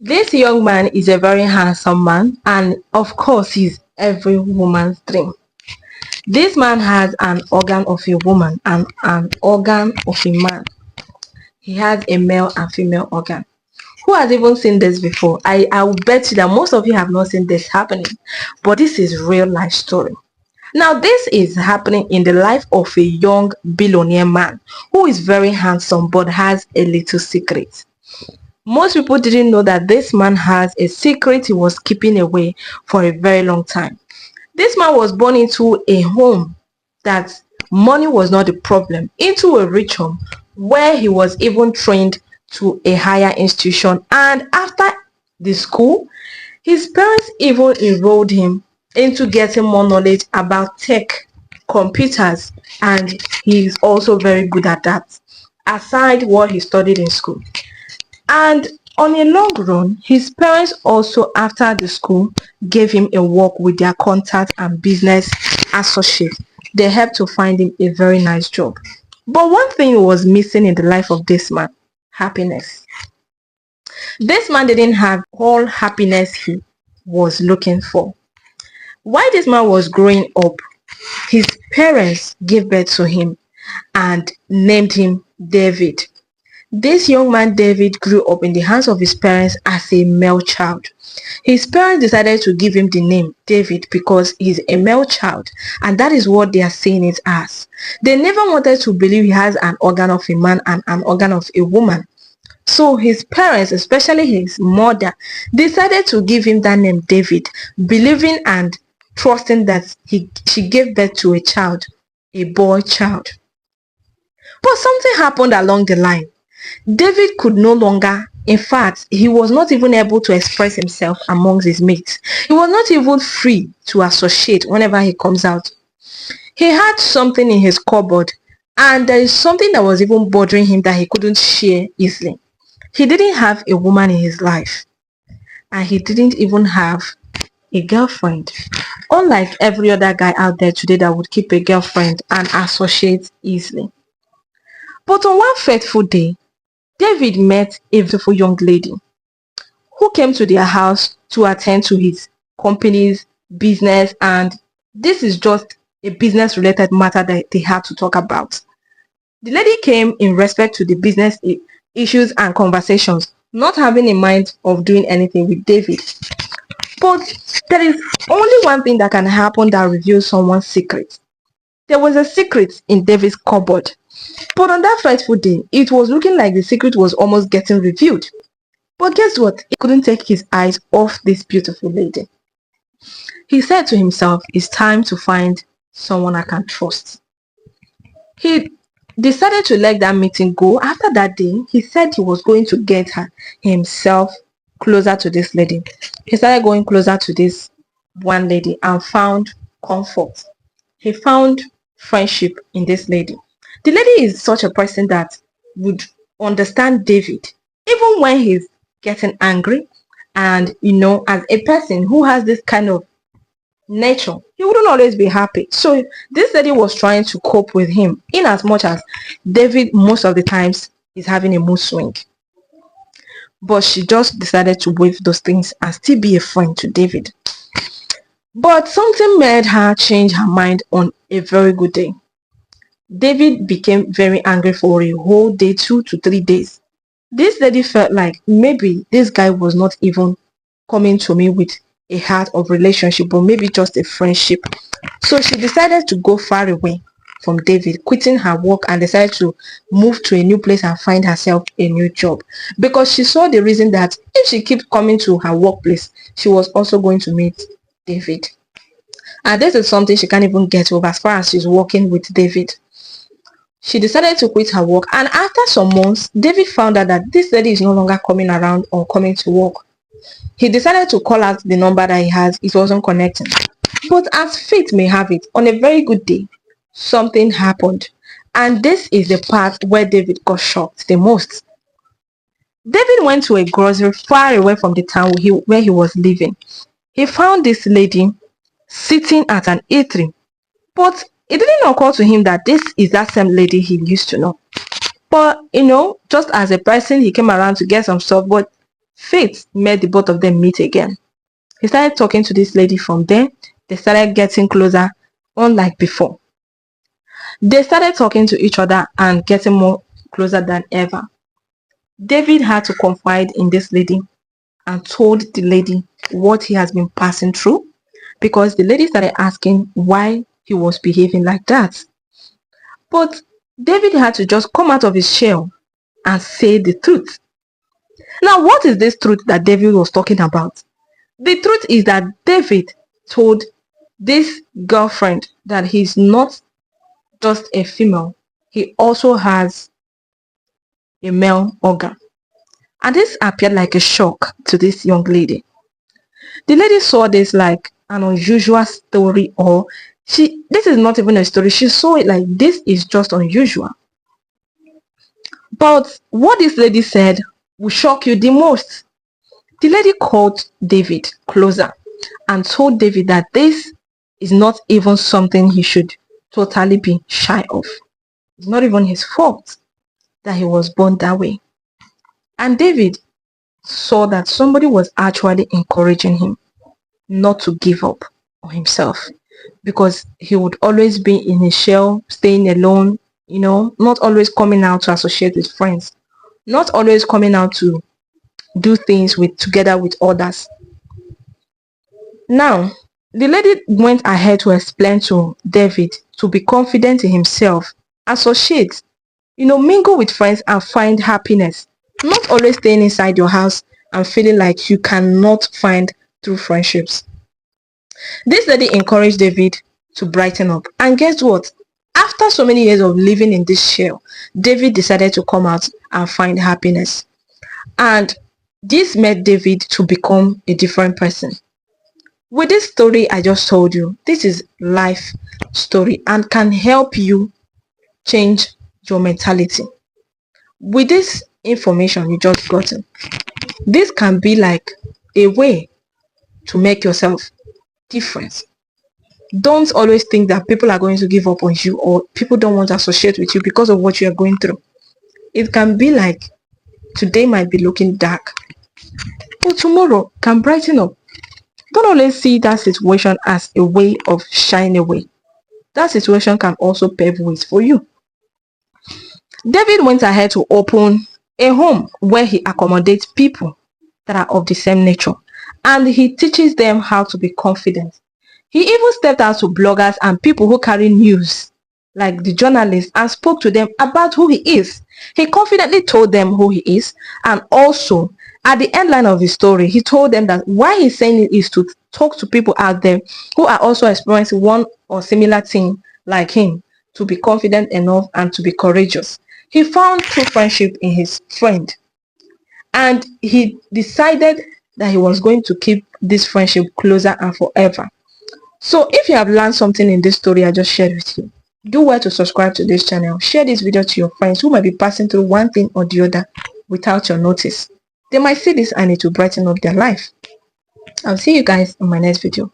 This young man is a very handsome man, and of course, he's every woman's dream. This man has an organ of a woman and an organ of a man. He has a male and female organ. Who has even seen this before? I will bet you that most of you have not seen this happening, but this is real life story. Now, this is happening in the life of a young billionaire man who is very handsome but has a little secret. Most people didn't know that this man has a secret he was keeping away for a very long time. This man was born into a home that money was not the problem, into a rich home where he was even trained to a higher institution, and after the school, his parents even enrolled him into getting more knowledge about tech, computers, and he is also very good at that, aside what he studied in school. And on a long run, his parents also, after the school, gave him a work with their contact and business associate. They helped to find him a very nice job. But one thing was missing in the life of this man: happiness. This man didn't have all happiness he was looking for. While this man was growing up, his parents gave birth to him and named him David. This young man David grew up in the hands of his parents as a male child. His parents decided to give him the name David because he's a male child, and that is what they are saying it as. They never wanted to believe he has an organ of a man and an organ of a woman. So his parents, especially his mother, decided to give him that name David, believing and trusting that she gave birth to a child, a boy child. But something happened along the line. David could no longer, in fact, he was not even able to express himself amongst his mates. He was not even free to associate whenever he comes out. He had something in his cupboard, and there is something that was even bothering him that he couldn't share easily. He didn't have a woman in his life, and he didn't even have a girlfriend. Unlike every other guy out there today that would keep a girlfriend and associate easily. But on one fateful day, David met a beautiful young lady who came to their house to attend to his company's business, and this is just a business related matter that they had to talk about. The lady came in respect to the business issues and conversations, not having in mind of doing anything with David. But there is only one thing that can happen that reveals someone's secret. There was a secret in David's cupboard. But on that fateful day, it was looking like the secret was almost getting revealed. But guess what? He couldn't take his eyes off this beautiful lady. He said to himself, it's time to find someone I can trust. He decided to let that meeting go. After that day, he said he was going to get himself closer to this lady. He started going closer to this one lady and found comfort. He found friendship in this lady. The lady is such a person that would understand David even when he's getting angry, and as a person who has this kind of nature, he wouldn't always be happy. So this lady was trying to cope with him, in as much as David most of the times is having a mood swing. But she just decided to waive those things and still be a friend to David. But something made her change her mind on a very good day. David became very angry for a whole day, 2 to 3 days. This lady felt like maybe this guy was not even coming to me with a heart of relationship, but maybe just a friendship. So she decided to go far away from David, quitting her work, and decided to move to a new place and find herself a new job, because she saw the reason that if she keeps coming to her workplace, she was also going to meet David. And this is something she can't even get over as far as she's working with David. She decided to quit her work, and after some months, David found out that this lady is no longer coming around or coming to work. He decided to call out the number that he has. It wasn't connecting. But as fate may have it, on a very good day, something happened. And this is the part where David got shocked the most. David went to a grocery far away from the town where he was living. He found this lady sitting at an eatery, but it didn't occur to him that this is that same lady he used to know. But just as a person, he came around to get some stuff, but fate made the both of them meet again. He started talking to this lady. From there, they started getting closer, unlike before. They started talking to each other and getting more closer than ever. David had to confide in this lady and told the lady what he has been passing through, because the lady started asking why he was behaving like that. But David had to just come out of his shell and say the truth. Now, what is this truth that David was talking about? The truth is that David told this girlfriend that he's not just a female, he also has a male organ. And this appeared like a shock to this young lady. The lady saw this like an unusual story, or this is not even a story. She saw it like this is just unusual. But what this lady said will shock you the most. The lady called David closer and told David that this is not even something he should totally be shy of. It's not even his fault that he was born that way. And David saw that somebody was actually encouraging him not to give up on himself, because he would always be in his shell, staying alone, not always coming out to associate with friends, not always coming out to do things together with others. Now, the lady went ahead to explain to David to be confident in himself, associate, mingle with friends and find happiness. Not always staying inside your house and feeling like you cannot find true friendships. This lady encouraged David to brighten up. And guess what? After so many years of living in this shell, David decided to come out and find happiness. And this made David to become a different person. With this story I just told you, this is life story and can help you change your mentality. With this information you just gotten, this can be like a way to make yourself different. Don't always think that people are going to give up on you, or people don't want to associate with you because of what you are going through. It can be like today might be looking dark, but tomorrow can brighten up. Don't always see that situation as a way of shying away. That situation can also pave ways for you. David went ahead to open a home where he accommodates people that are of the same nature, and he teaches them how to be confident. He even stepped out to bloggers and people who carry news, like the journalists, and spoke to them about who he is. He confidently told them who he is, and also at the end line of his story, he told them that why he's saying it is to talk to people out there who are also experiencing one or similar thing like him, to be confident enough and to be courageous. He found true friendship in his friend, and he decided that he was going to keep this friendship closer and forever. So if you have learned something in this story I just shared with you, do well to subscribe to this channel. Share this video to your friends who might be passing through one thing or the other without your notice. They might see this and it will brighten up their life. I'll see you guys in my next video.